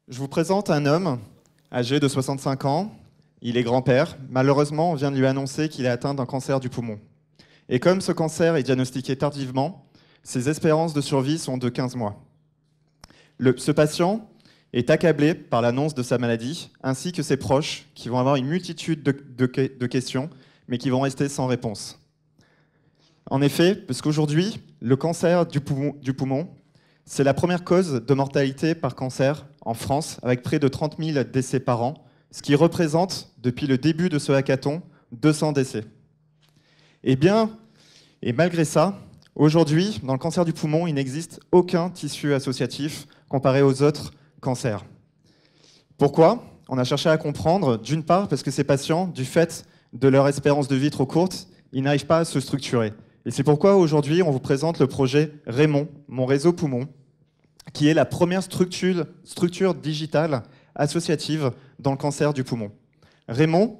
Je vous présente un homme âgé de 65 ans. Il est grand-père. Malheureusement, on vient de lui annoncer qu'il est atteint d'un cancer du poumon. Et comme ce cancer est diagnostiqué tardivement, ses espérances de survie sont de 15 mois. Ce patient est accablé par l'annonce de sa maladie, ainsi que ses proches, qui vont avoir une multitude de questions, mais qui vont rester sans réponse. En effet, parce qu'aujourd'hui, le cancer du poumon, c'est la première cause de mortalité par cancer en France, avec près de 30 000 décès par an, ce qui représente, depuis le début de ce hackathon, 200 décès. Et malgré ça, aujourd'hui, dans le cancer du poumon, il n'existe aucun tissu associatif comparé aux autres cancers. Pourquoi ? On a cherché à comprendre, d'une part, parce que ces patients, du fait de leur espérance de vie trop courte, ils n'arrivent pas à se structurer. Et c'est pourquoi aujourd'hui, on vous présente le projet Raymond, mon réseau poumon, qui est la première structure digitale associative dans le cancer du poumon. Raymond,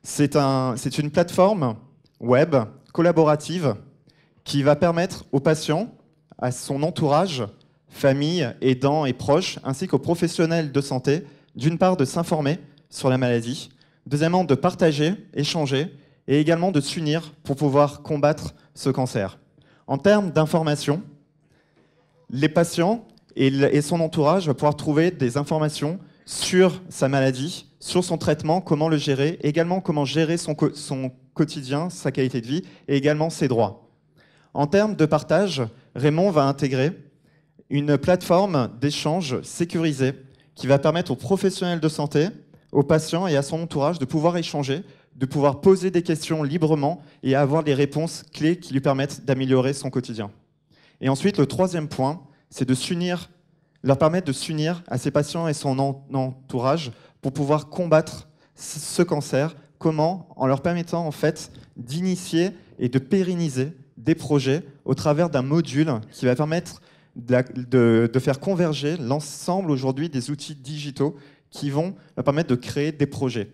c'est une plateforme web collaborative qui va permettre aux patients, à son entourage, famille, aidants et proches, ainsi qu'aux professionnels de santé, d'une part de s'informer sur la maladie, deuxièmement de partager, échanger, et également de s'unir pour pouvoir combattre ce cancer. En termes d'information, les patients et son entourage vont pouvoir trouver des informations sur sa maladie, sur son traitement, comment le gérer, également comment gérer son quotidien, sa qualité de vie, et également ses droits. En termes de partage, Raymond va intégrer une plateforme d'échange sécurisée qui va permettre aux professionnels de santé, aux patients et à son entourage de pouvoir échanger, de pouvoir poser des questions librement et avoir des réponses clés qui lui permettent d'améliorer son quotidien. Et ensuite, le troisième point, c'est leur permettre de s'unir à ses patients et son entourage pour pouvoir combattre ce cancer. Comment ? En leur permettant en fait d'initier et de pérenniser des projets au travers d'un module qui va permettre de faire converger l'ensemble aujourd'hui des outils digitaux qui vont leur permettre de créer des projets.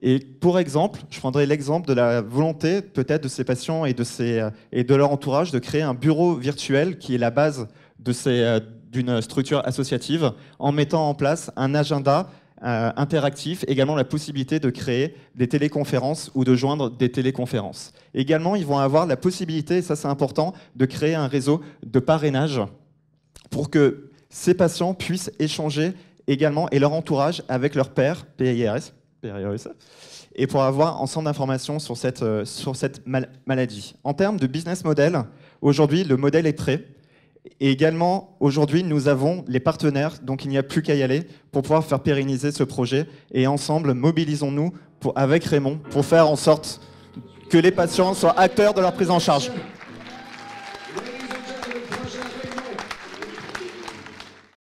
Et pour exemple, je prendrai l'exemple de la volonté peut-être de ces patients et de leur entourage de créer un bureau virtuel qui est la base d'une structure associative en mettant en place un agenda interactif, également la possibilité de créer des téléconférences ou de joindre des téléconférences. Également, ils vont avoir la possibilité, et ça c'est important, de créer un réseau de parrainage pour que ces patients puissent échanger également et leur entourage avec leur père, PIRS, et pour avoir ensemble d'informations sur cette maladie. En termes de business model, aujourd'hui, le modèle est prêt. Et également, aujourd'hui, nous avons les partenaires, donc il n'y a plus qu'à y aller pour pouvoir faire pérenniser ce projet. Et ensemble, mobilisons-nous avec Raymond pour faire en sorte que les patients soient acteurs de leur prise en charge.